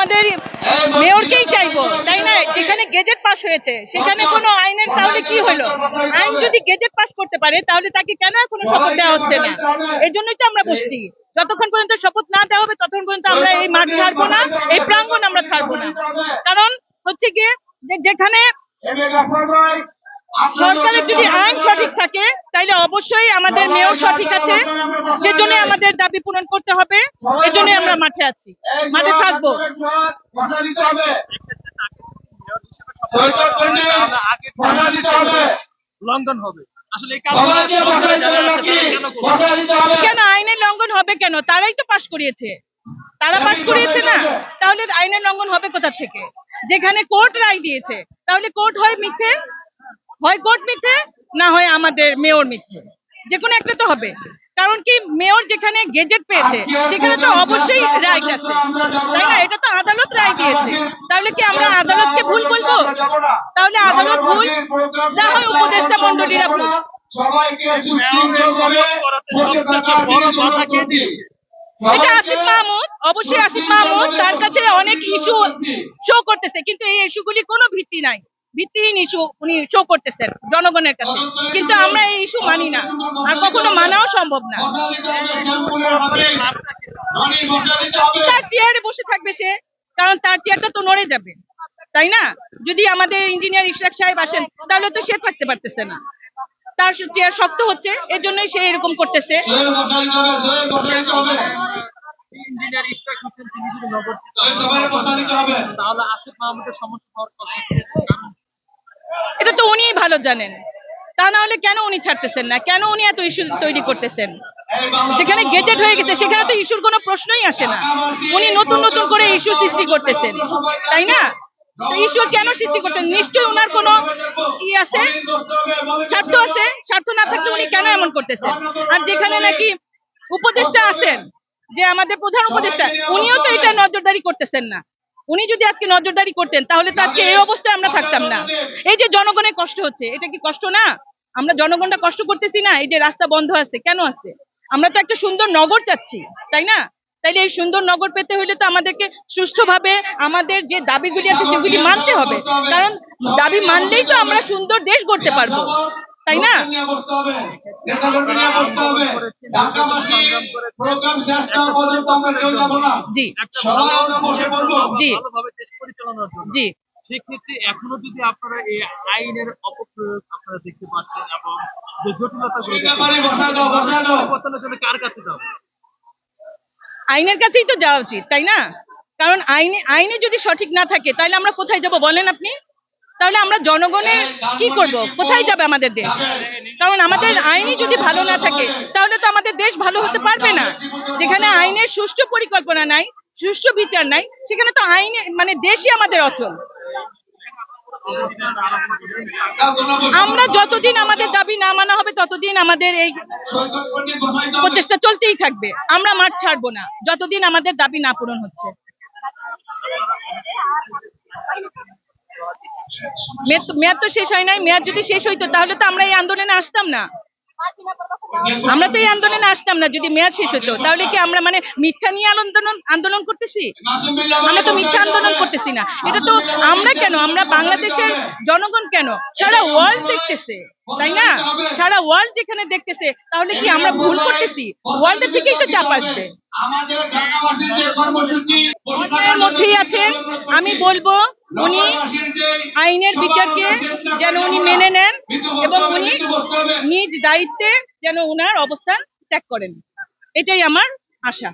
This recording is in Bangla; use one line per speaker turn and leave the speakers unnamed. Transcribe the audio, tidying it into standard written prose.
আমাদের মেয়রকেই চাইবো, তাই না? যেখানে গেজেট পাস হয়েছে সেখানে কোনো আইনের তাহলে কি হলো? আইন যদি গেজেট পাস করতে পারে তাহলে তাকে কেন এখনো শপথ দেওয়া হচ্ছে না? এই জন্যই তো আমরা বসছি। যতক্ষণ পর্যন্ত শপথ না দেওয়া হবে ততক্ষণ পর্যন্ত আমরা এই মাঠ ছাড়বো না, এই প্রাঙ্গণ আমরা ছাড়বো না। কারণ হচ্ছে গিয়ে যেখানে সরকারের যদি আইন সঠিক থাকে তাইলে অবশ্যই আমাদের মেয়র সঠিক আছে, সেজন্য আমাদের দাবি পূরণ করতে হবে। এজন্য আমরা মাঠে আছি, মাঠে থাকবো।
লঙ্ঘন হবে আসলে
কেন আইনের লঙ্ঘন হবে কেন? তারাই তো পাশ করিয়েছে, তারা পাশ করিয়েছে না, তাহলে আইনের লঙ্ঘন হবে কোথা থেকে? যেখানে কোর্ট রায় দিয়েছে, তাহলে কোর্ট হয় মিথ্যে, হয় কোর্ট মিথ্যে, না হয় আমাদের মেয়র মিথ্যে, যে কোনো একটা তো হবে। কারণ কি, মেয়র যেখানে গেজেট পেয়েছে সেখানে তো অবশ্যই রাইট আছে, তাই না? এটা তো আদালত রায় দিয়েছে, তাহলে কি আমরা আদালতকে ভুল বলবো? তাহলে আদালত ভুল, না হয় উপদেষ্টা মন্ডলীরা ভুল। এটা আসিফ মাহমুদ, অবশ্যই আসিফ মাহমুদ, তার কাছে অনেক ইস্যু শো করতেছে, কিন্তু এই ইস্যুগুলি কোনো ভিত্তি নাই, ভিত্তিহীন ইস্যু উনি শো করতেছেন জনগণের কাছে, কিন্তু আমরা এই ইস্যু মানি না, আর কখনো মানাও সম্ভব না। তার চেয়ারে বসে থাকবে সে, কারণ তার চেয়ারটা তো নড়ে যাবে, তাই না? যদি আমাদের ইঞ্জিনিয়ার ইশরাক সাহেব আসেন তাহলে তো সে থাকতে পারতেছে না, তার চেয়ার শক্ত হচ্ছে, এর জন্যই সে এরকম করতেছে। এটা তো উনিই ভালো জানেন, তা না হলে কেন উনি ছাড়তেছেন না? কেন উনি এত ইস্যু তৈরি করতেছেন? যেখানে গেজেট হয়ে গেছে সেখানে তো ইস্যুর কোনো প্রশ্নই আসে না, উনি নতুন নতুন করে ইস্যু সৃষ্টি করতেছেন, তাই না? ইস্যু কেন সৃষ্টি করতেন? নিশ্চয়ই ওনার কোনো ই আছে, স্বার্থ আছে, স্বার্থ না থাকলে উনি কেন এমন করতেছেন? আর যেখানে নাকি উপদেষ্টা আছেন, যে আমাদের প্রধান উপদেষ্টা, উনিও তো এটা নজরদারি করতেছেন না। উনি যদি আজকে নজরদারি করতেন তাহলে তো আজকে এই অবস্থায় আমরা থাকতাম না। এই যে জনগণের কষ্ট হচ্ছে, এটা কি কষ্ট না? আমরা জনগণটা কষ্ট করতেছি না? এই যে রাস্তা বন্ধ আছে, কেন আছে? আমরা তো একটা সুন্দর নগর চাচ্ছি, তাই না? তাইলে এই সুন্দর নগর পেতে হইলে তো আমাদেরকে সুষ্ঠুভাবে আমাদের যে দাবিগুলি আছে সেগুলি মানতে হবে, কারণ দাবি মানলেই তো আমরা সুন্দর দেশ গড়তে পারবো, তাই না? জি জি জি।
সেক্ষেত্রে এখনো যদি আপনারা এই আইনের অপপ্রয়োগ আপনারা দেখতে পাচ্ছেন এবং যে জটিলতাগুলো কার কাছে যাবে?
আইনের কাছেই তো যাওয়া উচিত, তাই না? কারণ আইনে যদি সঠিক না থাকে তাহলে আমরা কোথায় যাব বলেন আপনি? তাহলে আমরা জনগণের কি করব? কোথায় যাবে আমাদের দেশ? কারণ আমাদের আইনই যদি ভালো না থাকে তাহলে তো আমাদের দেশ ভালো হতে পারবে না। যেখানে আইনের সুষ্ঠু পরিকল্পনা নাই, সুষ্ঠু বিচার নাই, সেখানে তো আইনে মানে দেশই আমাদের অচল। আমরা যতদিন আমাদের দাবি না মানা হবে ততদিন আমাদের এই প্রচেষ্টা চলতেই থাকবে, আমরা মাঠ ছাড়বো না যতদিন আমাদের দাবি না পূরণ হচ্ছে। মেয়াদ তো শেষ হয় নাই, মেয়াদ যদি শেষ হইতো তাহলে তো আমরা এই আন্দোলনে আসতাম না, আমরা তো এই আন্দোলনে আসতাম না যদি মেয়াদ শেষ হতো। তাহলে কি আমরা মানে মিথ্যা নিয়ে আন্দোলন করতেছি? আমরা তো মিথ্যা আন্দোলন করতেছি না, এটা তো আমরা কেন, আমরা বাংলাদেশের জনগণ কেন, সারা ওয়ার্ল্ড দেখতেছে, তাই না? সারা ওয়ার্ল্ড যেখানে দেখতেছে, তাহলে কি আমরা ভুল করতেছি? ওয়ার্ল্ডের থেকেই তো চাপ আসবে। মধ্যেই আছেন, আমি বলবো উনি আইনের বিচারকে যেন উনি মেনে নেন এবং উনি নিজ দায়িত্বে যেন উনার অবস্থান ত্যাগ করেন, এটাই আমার আশা।